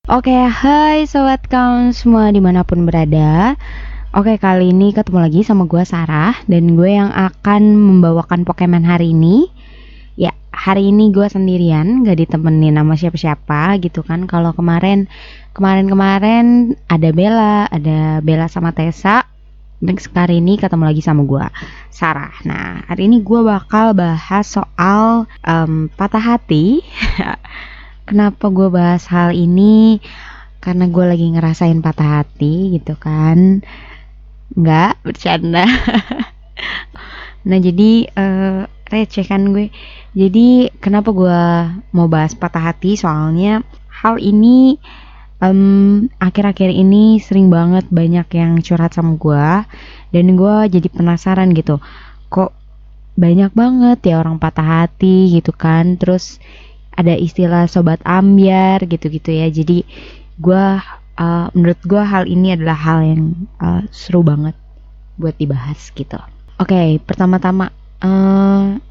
Oke, hai sobat kaum semua dimanapun berada. Oke, kali ini ketemu lagi sama gue Sarah dan gue yang akan membawakan Pokemon hari ini. Ya, hari ini gue sendirian, gak ditemenin sama siapa-siapa gitu kan. Kalau kemarin ada Bella sama Tessa. Dan sekarang ini ketemu lagi sama gue, Sarah. Nah, hari ini gue bakal bahas soal patah hati. Kenapa gue bahas hal ini? Karena gue lagi ngerasain patah hati gitu kan. Nggak, bercanda. Nah jadi receh kan gue. Jadi kenapa gue mau bahas patah hati? Soalnya hal ini akhir-akhir ini sering banget banyak yang curhat sama gue. Dan gue jadi penasaran gitu. Kok banyak banget ya orang patah hati gitu kan. Terus ada istilah sobat ambyar gitu-gitu ya. Jadi menurut gue hal ini adalah hal yang seru banget buat dibahas gitu. Oke, pertama-tama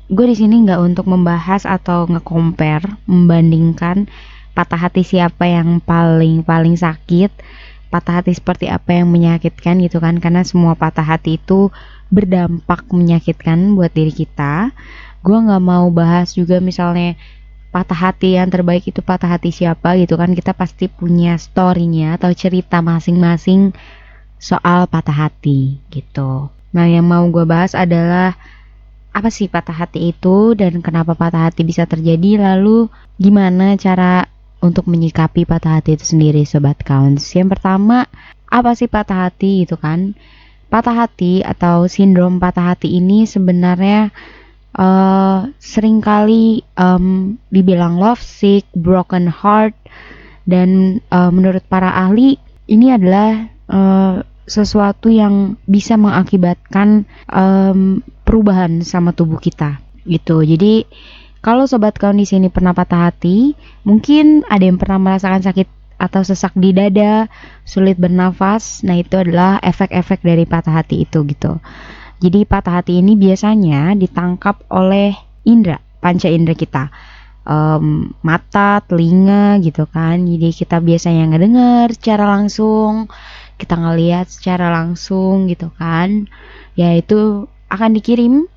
gue di sini nggak untuk membahas atau nge-compare, membandingkan patah hati siapa yang paling sakit, patah hati seperti apa yang menyakitkan gitu kan, karena semua patah hati itu berdampak menyakitkan buat diri kita. Gue nggak mau bahas juga misalnya patah hati yang terbaik itu patah hati siapa gitu kan, kita pasti punya story-nya atau cerita masing-masing soal patah hati gitu. Nah, yang mau gue bahas adalah apa sih patah hati itu dan kenapa patah hati bisa terjadi, lalu gimana cara untuk menyikapi patah hati itu sendiri, Sobat Counts. Yang pertama, apa sih patah hati gitu kan? Patah hati atau sindrom patah hati ini sebenarnya seringkali dibilang love sick, broken heart, dan menurut para ahli ini adalah sesuatu yang bisa mengakibatkan perubahan sama tubuh kita gitu. Jadi kalau sobat kawan di sini pernah patah hati, mungkin ada yang pernah merasakan sakit atau sesak di dada, sulit bernafas. Nah, itu adalah efek-efek dari patah hati itu gitu. Jadi patah hati ini biasanya ditangkap oleh indera, panca indera kita, mata, telinga gitu kan. Jadi kita biasanya ngedengar secara langsung, kita ngelihat secara langsung gitu kan. Ya itu akan dikirim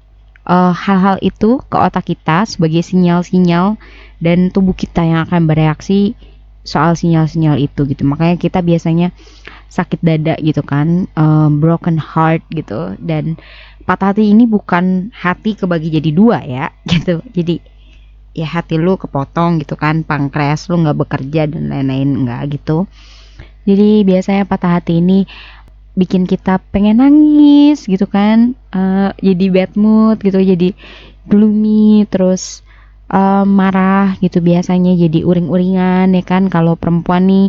hal-hal itu ke otak kita sebagai sinyal-sinyal dan tubuh kita yang akan bereaksi soal sinyal-sinyal itu gitu. Makanya kita biasanya sakit dada gitu kan, broken heart gitu. Dan patah hati ini bukan hati kebagi jadi dua ya gitu. Jadi ya hati lu kepotong gitu kan, pankreas lu nggak bekerja dan lain-lain, nggak gitu. Jadi biasanya patah hati ini bikin kita pengen nangis gitu kan, jadi bad mood gitu, jadi gloomy, terus marah gitu, biasanya jadi uring-uringan ya kan. Kalau perempuan nih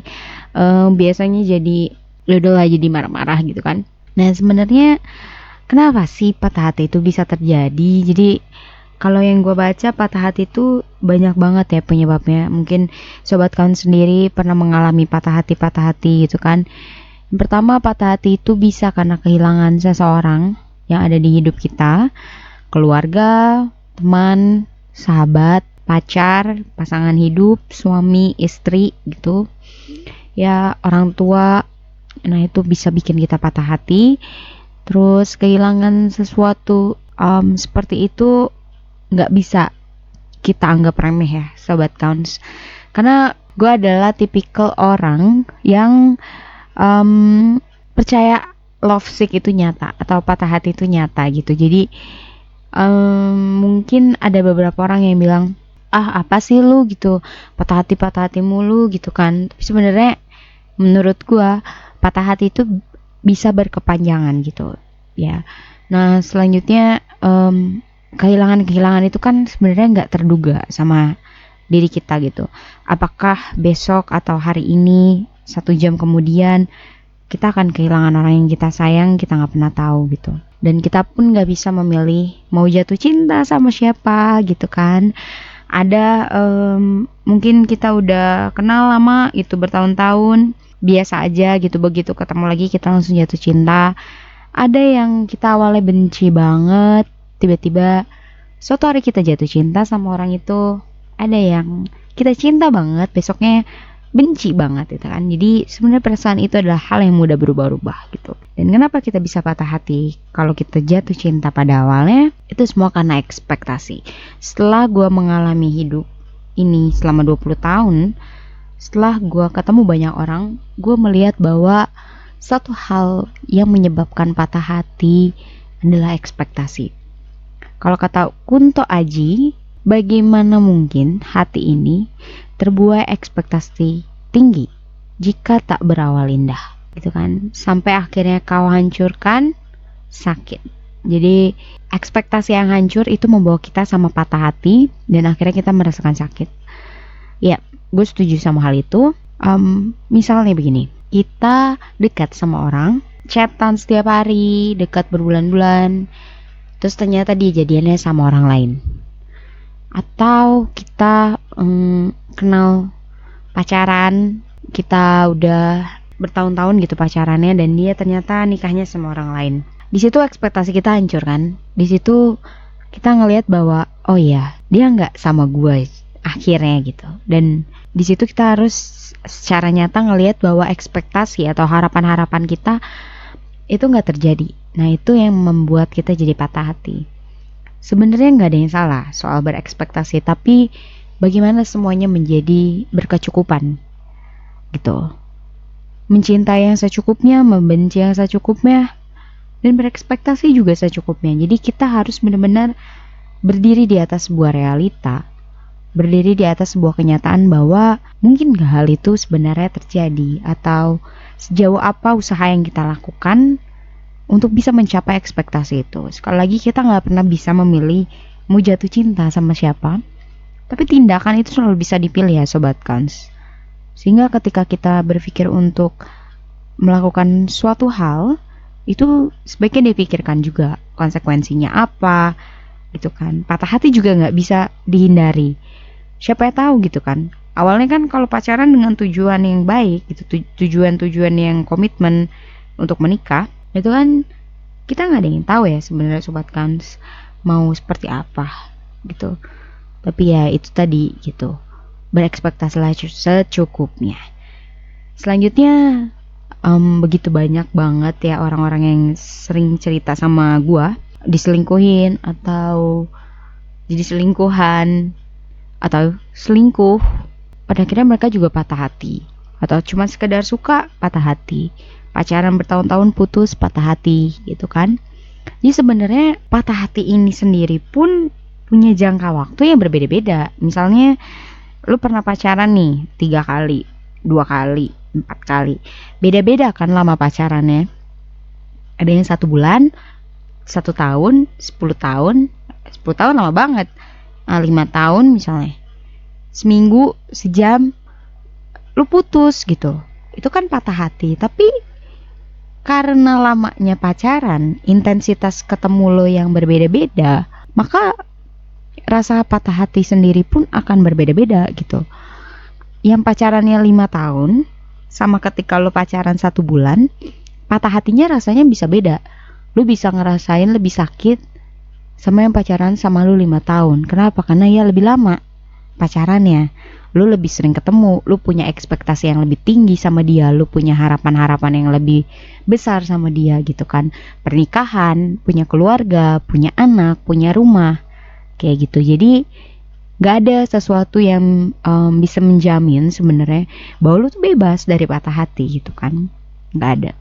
biasanya jadi lah jadi marah-marah gitu kan. Nah, sebenarnya kenapa sih patah hati itu bisa terjadi? Jadi kalau yang gue baca, patah hati itu banyak banget ya penyebabnya. Mungkin sobat kawan sendiri pernah mengalami patah hati gitu kan. Yang pertama, patah hati itu bisa karena kehilangan seseorang yang ada di hidup kita, keluarga, teman, sahabat, pacar, pasangan hidup, suami, istri gitu. Ya, orang tua. Nah, itu bisa bikin kita patah hati. Terus kehilangan sesuatu seperti itu nggak bisa kita anggap remeh ya, Sobat Counts. Karena gue adalah tipikal orang yang percaya love sick itu nyata atau patah hati itu nyata gitu. Jadi mungkin ada beberapa orang yang bilang, ah apa sih lu gitu, patah hati mulu gitu kan. Tapi sebenarnya menurut gua patah hati itu bisa berkepanjangan gitu ya. Nah, selanjutnya kehilangan itu kan sebenarnya nggak terduga sama diri kita gitu. Apakah besok atau hari ini, 1 jam kemudian kita akan kehilangan orang yang kita sayang, kita nggak pernah tahu gitu. Dan kita pun nggak bisa memilih mau jatuh cinta sama siapa gitu kan. Ada mungkin kita udah kenal lama itu bertahun-tahun, biasa aja gitu, begitu ketemu lagi kita langsung jatuh cinta. Ada yang kita awalnya benci banget, tiba-tiba suatu hari kita jatuh cinta sama orang itu. Ada yang kita cinta banget, besoknya benci banget gitu kan. Jadi sebenarnya perasaan itu adalah hal yang mudah berubah-ubah gitu. Dan kenapa kita bisa patah hati kalau kita jatuh cinta pada awalnya? Itu semua karena ekspektasi. Setelah gue mengalami hidup ini selama 20 tahun, setelah gue ketemu banyak orang, gue melihat bahwa satu hal yang menyebabkan patah hati adalah ekspektasi. Kalau kata Kunto Aji, bagaimana mungkin hati ini terbuai ekspektasi tinggi jika tak berawal indah, gitu kan? Sampai akhirnya kau hancurkan, sakit. Jadi ekspektasi yang hancur itu membawa kita sama patah hati dan akhirnya kita merasakan sakit. Ya, gue setuju sama hal itu. Misalnya begini, kita dekat sama orang, chatan setiap hari, dekat berbulan-bulan, terus ternyata dia jadiannya sama orang lain. Atau kita kenal pacaran, kita udah bertahun-tahun gitu pacarannya dan dia ternyata nikahnya sama orang lain. Di situ ekspektasi kita hancur kan. Di situ kita ngelihat bahwa oh iya, dia nggak sama gue akhirnya gitu. Dan di situ kita harus secara nyata ngelihat bahwa ekspektasi atau harapan-harapan kita itu nggak terjadi. Nah itu yang membuat kita jadi patah hati. Sebenarnya nggak ada yang salah soal berekspektasi, tapi bagaimana semuanya menjadi berkecukupan gitu. Mencintai yang secukupnya, membenci yang secukupnya, dan berekspektasi juga secukupnya. Jadi kita harus benar-benar berdiri di atas sebuah realita, berdiri di atas sebuah kenyataan bahwa mungkin hal itu sebenarnya terjadi, atau sejauh apa usaha yang kita lakukan untuk bisa mencapai ekspektasi itu. Sekali lagi kita nggak pernah bisa memilih mau jatuh cinta sama siapa, tapi tindakan itu selalu bisa dipilih ya Sobat Kans. Sehingga ketika kita berpikir untuk melakukan suatu hal, itu sebaiknya dipikirkan juga konsekuensinya apa gitu kan. Patah hati juga nggak bisa dihindari. Siapa yang tahu gitu kan. Awalnya kan kalau pacaran dengan tujuan yang baik gitu, tujuan-tujuan yang komitmen untuk menikah, itu kan kita nggak ada yang tahu ya sebenarnya Sobat Kans mau seperti apa gitu. Tapi ya itu tadi gitu, berekspektasilah secukupnya. Selanjutnya begitu banyak banget ya orang-orang yang sering cerita sama gua diselingkuhin atau jadi selingkuhan atau selingkuh, pada akhirnya mereka juga patah hati, atau cuma sekedar suka patah hati, pacaran bertahun-tahun putus patah hati gitu kan. Jadi sebenarnya patah hati ini sendiri pun punya jangka waktu yang berbeda-beda. Misalnya lu pernah pacaran nih 3 kali, 2 kali, 4 kali, beda-beda kan lama pacarannya. Ada yang 1 bulan, 1 tahun, 10 tahun, 10 tahun lama banget. 5 tahun misalnya, seminggu, sejam, lu putus gitu. Itu kan patah hati. Tapi karena lamanya pacaran, intensitas ketemu lo yang berbeda-beda, maka rasa patah hati sendiri pun akan berbeda-beda gitu. Yang pacarannya 5 tahun sama ketika lo pacaran 1 bulan, patah hatinya rasanya bisa beda. Lo bisa ngerasain lebih sakit sama yang pacaran sama lo 5 tahun. Kenapa? Karena ya lebih lama pacarannya, lu lebih sering ketemu, lu punya ekspektasi yang lebih tinggi sama dia, lu punya harapan-harapan yang lebih besar sama dia gitu kan. Pernikahan, punya keluarga, punya anak, punya rumah, kayak gitu. Jadi gak ada sesuatu yang bisa menjamin sebenarnya bahwa lu tuh bebas dari patah hati gitu kan. Gak ada.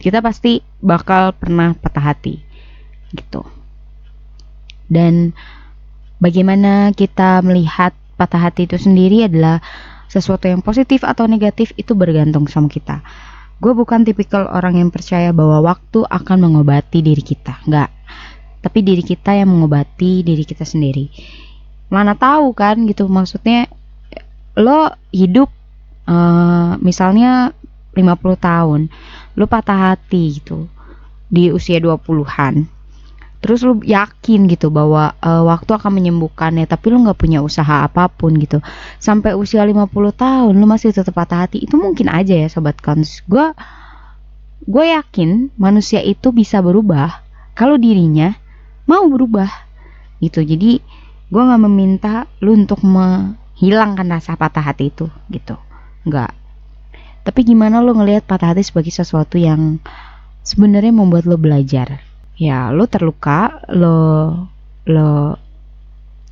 Kita pasti bakal pernah patah hati gitu. Dan bagaimana kita melihat patah hati itu sendiri adalah sesuatu yang positif atau negatif, itu bergantung sama kita. Gue bukan tipikal orang yang percaya bahwa waktu akan mengobati diri kita, enggak. Tapi diri kita yang mengobati diri kita sendiri. Mana tahu kan gitu, maksudnya lo hidup misalnya 50 tahun, lo patah hati gitu di usia 20-an. Terus lu yakin gitu bahwa waktu akan menyembuhkannya, tapi lu gak punya usaha apapun gitu. Sampai usia 50 tahun lu masih tetap patah hati. Itu mungkin aja ya Sobat Kans. Gue yakin manusia itu bisa berubah kalau dirinya mau berubah gitu. Jadi gue gak meminta lu untuk menghilangkan rasa patah hati itu gitu. Enggak. Tapi gimana lo ngelihat patah hati sebagai sesuatu yang sebenarnya membuat lo belajar? Ya, lo terluka, lo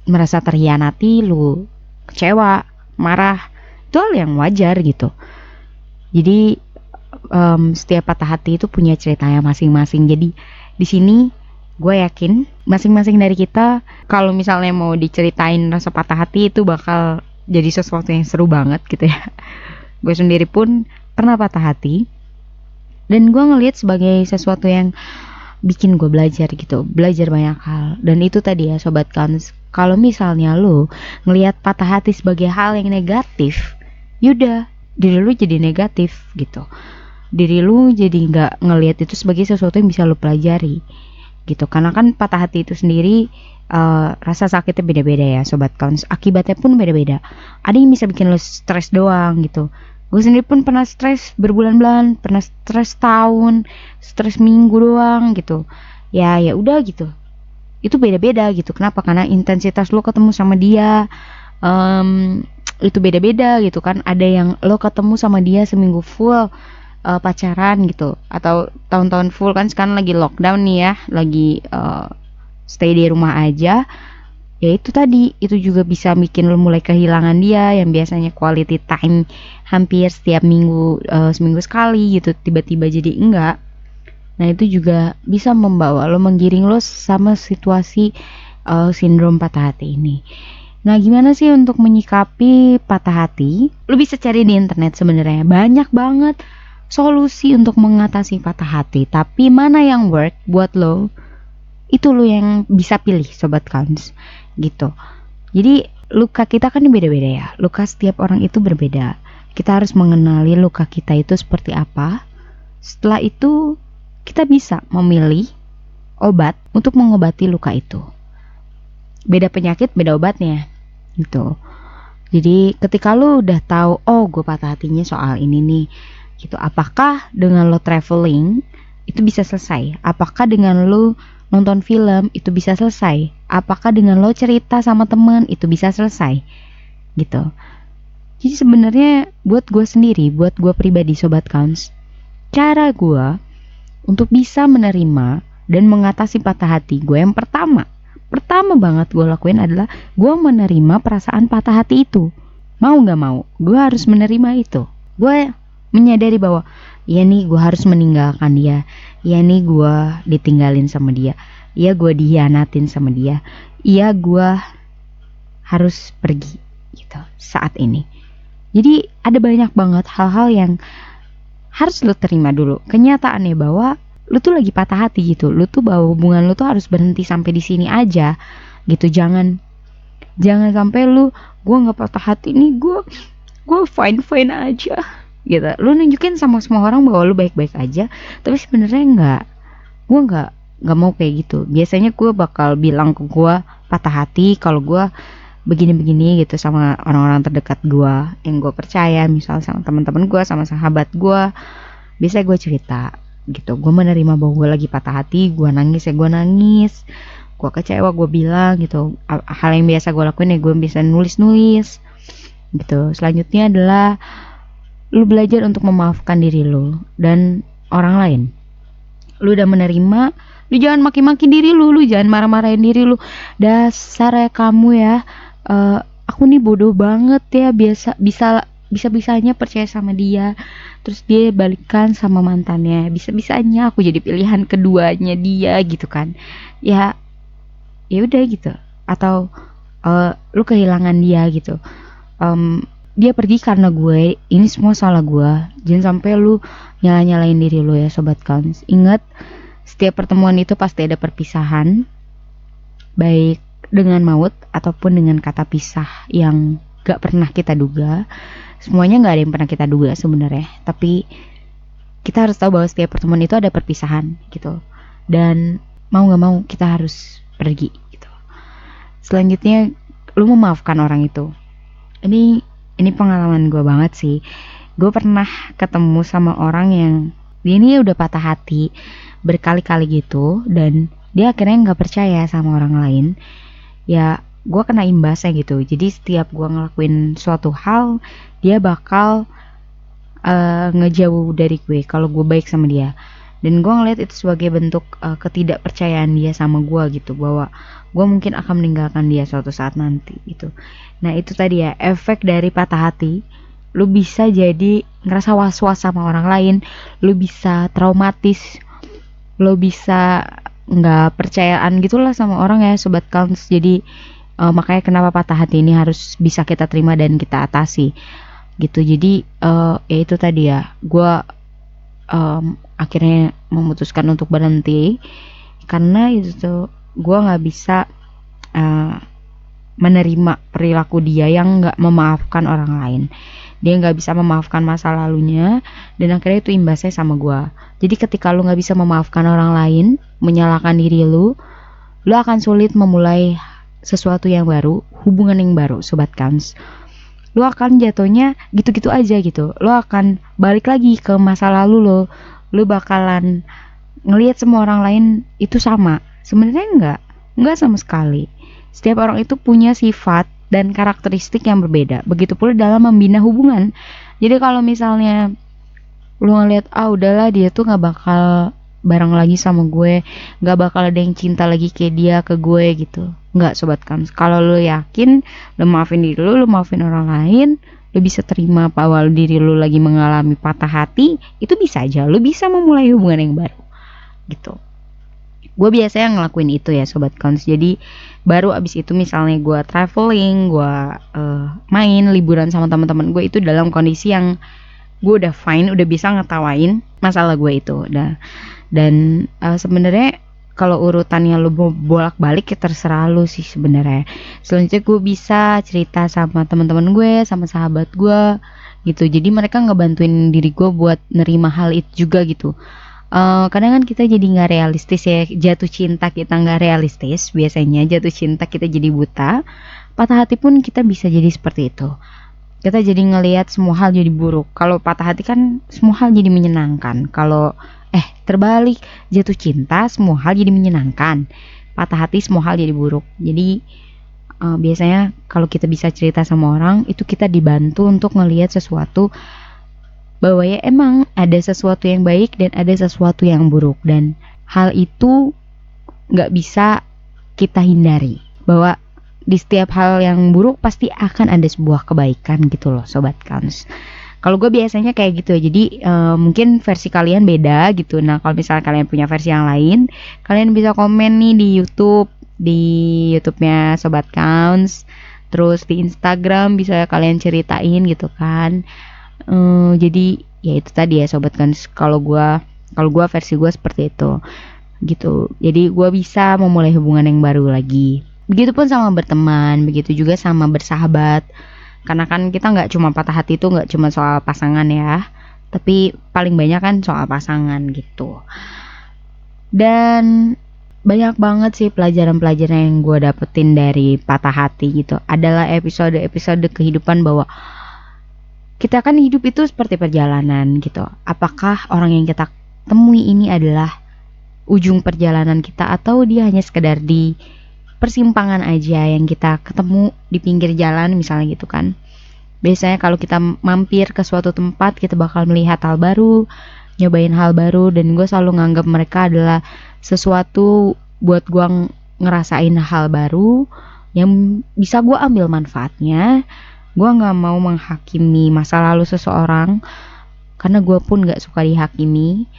merasa terhianati, lo kecewa, marah, itu hal yang wajar gitu. Jadi setiap patah hati itu punya ceritanya masing-masing. Jadi di sini gue yakin masing-masing dari kita kalau misalnya mau diceritain rasa patah hati itu bakal jadi sesuatu yang seru banget gitu ya. Gue sendiri pun pernah patah hati dan gue ngelihat sebagai sesuatu yang bikin gue belajar gitu, belajar banyak hal. Dan itu tadi ya Sobat Kans, kalau misalnya lo ngelihat patah hati sebagai hal yang negatif, yaudah diri lu jadi negatif gitu, diri lu jadi nggak ngelihat itu sebagai sesuatu yang bisa lo pelajari gitu. Karena kan patah hati itu sendiri rasa sakitnya beda-beda ya Sobat Kans, akibatnya pun beda-beda. Ada yang bisa bikin lo stres doang gitu. Gue sendiri pun pernah stres berbulan-bulan, pernah stres tahun, stres minggu doang gitu. Ya udah gitu. Itu beda-beda gitu. Kenapa? Karena intensitas lo ketemu sama dia itu beda-beda gitu kan. Ada yang lo ketemu sama dia seminggu full pacaran gitu, atau tahun-tahun full kan. Sekarang lagi lockdown nih ya, lagi stay di rumah aja. Ya itu tadi, itu juga bisa bikin lo mulai kehilangan dia yang biasanya quality time hampir setiap minggu, seminggu sekali gitu, tiba-tiba jadi enggak. Nah itu juga bisa membawa lo, menggiring lo sama situasi sindrom patah hati ini. Nah gimana sih untuk menyikapi patah hati? Lo bisa cari di internet sebenarnya, banyak banget solusi untuk mengatasi patah hati. Tapi mana yang work buat lo, itu lo yang bisa pilih Sobat Kans gitu. Jadi luka kita kan beda-beda ya, luka setiap orang itu berbeda. Kita harus mengenali luka kita itu seperti apa. Setelah itu kita bisa memilih obat untuk mengobati luka itu. Beda penyakit beda obatnya gitu. Jadi ketika lo udah tahu, oh gue patah hatinya soal ini nih gitu, apakah dengan lo traveling itu bisa selesai? Apakah dengan lo nonton film itu bisa selesai? Apakah dengan lo cerita sama teman itu bisa selesai? Gitu. Jadi sebenarnya buat gue sendiri, buat gue pribadi Sobat Kans, cara gue untuk bisa menerima dan mengatasi patah hati gue yang pertama banget gue lakuin adalah gue menerima perasaan patah hati itu. Mau gak mau, gue harus menerima itu. Gue menyadari bahwa ya nih gue harus meninggalkan dia, ya nih gue ditinggalin sama dia, ya gue dihianatin sama dia, ya gue harus pergi gitu saat ini. Jadi ada banyak banget hal-hal yang harus lo terima dulu kenyataannya bahwa lo tuh lagi patah hati gitu. Lo tuh bahwa hubungan lo tuh harus berhenti sampai di sini aja gitu. Jangan sampai lo, gue nggak patah hati nih, gue fine aja gitu. Lo nunjukin sama semua orang bahwa lo baik-baik aja, tapi sebenarnya nggak. Gue nggak mau kayak gitu. Biasanya gue bakal bilang ke gue patah hati kalau gue begini-begini gitu sama orang-orang terdekat gue yang gue percaya, misal sama teman-teman gue, sama sahabat gue. Biasanya gue cerita gitu, gue menerima bahwa gue lagi patah hati, gue nangis ya gue nangis, gue kecewa gue bilang gitu. Hal yang biasa gue lakuin ya gue bisa nulis gitu. Selanjutnya adalah lu belajar untuk memaafkan diri lu dan orang lain. Lu udah menerima, lu jangan maki-maki diri lu jangan marah-marahin diri lu. Dasar ya kamu ya, aku nih bodoh banget ya, bisa-bisanya percaya sama dia, terus dia balikan sama mantannya, bisa-bisanya aku jadi pilihan keduanya dia gitu kan. Ya udah gitu. Atau lu kehilangan dia gitu, dia pergi karena gue, ini semua salah gue. Jangan sampai lu nyalain diri lu ya Sobat Kans. Ingat, setiap pertemuan itu pasti ada perpisahan, baik dengan maut ataupun dengan kata pisah yang gak pernah kita duga. Semuanya gak ada yang pernah kita duga sebenarnya, tapi kita harus tahu bahwa setiap pertemuan itu ada perpisahan gitu. Dan mau gak mau kita harus pergi gitu. Selanjutnya, lu memaafkan orang itu. Ini pengalaman gue banget sih. Gue pernah ketemu sama orang yang dia ini udah patah hati berkali-kali gitu, dan dia akhirnya nggak percaya sama orang lain. Ya gue kena imbasnya gitu. Jadi setiap gue ngelakuin suatu hal, dia bakal ngejauh dari gue kalau gue baik sama dia. Dan gue ngeliat itu sebagai bentuk ketidakpercayaan dia sama gue gitu, bahwa gue mungkin akan meninggalkan dia suatu saat nanti gitu. Nah itu tadi ya, efek dari patah hati. Lu bisa jadi ngerasa was-was sama orang lain, lu bisa traumatis, lu bisa nggak percayaan gitulah sama orang ya Sobat Kans. Jadi makanya kenapa patah hati ini harus bisa kita terima dan kita atasi gitu. Jadi ya itu tadi ya, gue akhirnya memutuskan untuk berhenti karena itu tuh gue nggak bisa menerima perilaku dia yang nggak memaafkan orang lain. Dia nggak bisa memaafkan masa lalunya, dan akhirnya itu imbasnya sama gue. Jadi ketika lu nggak bisa memaafkan orang lain, menyalahkan diri lu akan sulit memulai sesuatu yang baru, hubungan yang baru Sobat Kans. Lu akan jatuhnya gitu-gitu aja gitu. Lu akan balik lagi ke masa lalu lo. Lu bakalan ngelihat semua orang lain itu sama. Sebenarnya enggak sama sekali. Setiap orang itu punya sifat dan karakteristik yang berbeda. Begitu pula dalam membina hubungan. Jadi kalau misalnya lu ngeliat udahlah dia tuh nggak bakal bareng lagi sama gue, nggak bakal ada yang cinta lagi kayak dia ke gue gitu, nggak Sobat Kams. Kalau lu yakin, lu maafin diri lu maafin orang lain, lu bisa terima bahwa diri lu lagi mengalami patah hati, itu bisa aja lu bisa memulai hubungan yang baru gitu. Gue biasanya ngelakuin itu ya Sobat Kams. Jadi baru abis itu misalnya gue traveling, gue main liburan sama teman-teman gue, itu dalam kondisi yang gue udah fine, udah bisa ngetawain masalah gue itu. Dan sebenarnya kalau urutannya lu mau bolak-balik ya terserah lu sih sebenarnya. Selanjutnya gue bisa cerita sama teman-teman gue, sama sahabat gue gitu. Jadi mereka ngebantuin diri gue buat nerima hal itu juga gitu. Kadang kan kita jadi nggak realistis ya, jatuh cinta kita nggak realistis, biasanya jatuh cinta kita jadi buta, patah hati pun kita bisa jadi seperti itu. Kita jadi ngelihat semua hal jadi buruk. Kalau patah hati kan semua hal jadi menyenangkan. Kalau terbalik, jatuh cinta semua hal jadi menyenangkan, patah hati semua hal jadi buruk. Jadi biasanya kalau kita bisa cerita sama orang, itu kita dibantu untuk ngelihat sesuatu bahwa ya emang ada sesuatu yang baik dan ada sesuatu yang buruk, dan hal itu nggak bisa kita hindari, bahwa di setiap hal yang buruk pasti akan ada sebuah kebaikan gitu loh Sobat Kans. Kalau gue biasanya kayak gitu, jadi mungkin versi kalian beda gitu. Nah kalau misalnya kalian punya versi yang lain, kalian bisa komen nih di YouTube-nya Sobat Kans, terus di Instagram bisa kalian ceritain gitu kan. Jadi ya itu tadi ya Sobat Kans, kalau gue versi gue seperti itu gitu. Jadi gue bisa memulai hubungan yang baru lagi. Begitupun sama berteman, begitu juga sama bersahabat. Karena kan kita nggak cuma patah hati itu nggak cuma soal pasangan ya, tapi paling banyak kan soal pasangan gitu. Dan banyak banget sih pelajaran-pelajaran yang gue dapetin dari patah hati gitu. Adalah episode-episode kehidupan bahwa kita kan hidup itu seperti perjalanan gitu. Apakah orang yang kita temui ini adalah ujung perjalanan kita, atau dia hanya sekedar di persimpangan aja yang kita ketemu di pinggir jalan misalnya gitu kan. Biasanya kalau kita mampir ke suatu tempat, kita bakal melihat hal baru, nyobain hal baru, dan gue selalu nganggap mereka adalah sesuatu buat gue ngerasain hal baru yang bisa gue ambil manfaatnya. Gue gak mau menghakimi masa lalu seseorang, karena gue pun gak suka dihakimi.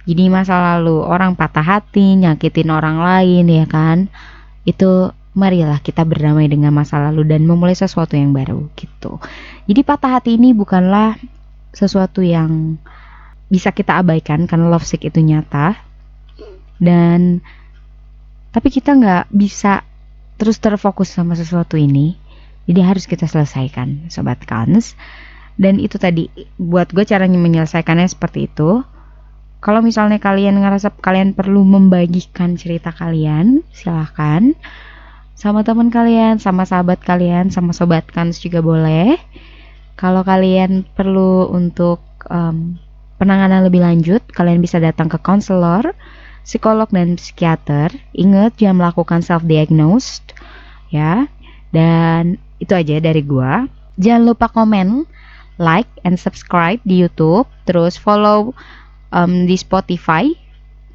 Jadi masa lalu orang patah hati, nyakitin orang lain ya kan, itu marilah kita berdamai dengan masa lalu dan memulai sesuatu yang baru gitu. Jadi patah hati ini bukanlah sesuatu yang bisa kita abaikan, karena love sick itu nyata. Dan tapi kita gak bisa terus terfokus sama sesuatu ini, jadi harus kita selesaikan Sobat Kans. Dan itu tadi buat gue caranya menyelesaikannya seperti itu. Kalau misalnya kalian ngerasa kalian perlu membagikan cerita kalian, silahkan. Sama teman kalian, sama sahabat kalian, sama Sobat Kans juga boleh. Kalau kalian perlu untuk penanganan lebih lanjut, kalian bisa datang ke konselor, psikolog, dan psikiater. Ingat, jangan melakukan self-diagnosed ya. Dan itu aja dari gua. Jangan lupa komen, like, and subscribe di YouTube. Terus follow di Spotify,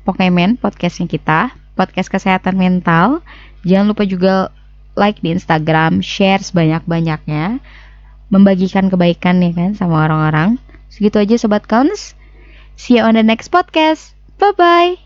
Pokemon podcastnya kita, podcast kesehatan mental. Jangan lupa juga like di Instagram, share sebanyak-banyaknya, membagikan kebaikan ya kan sama orang-orang. Segitu aja Sobat Cons. See you on the next podcast. Bye-bye.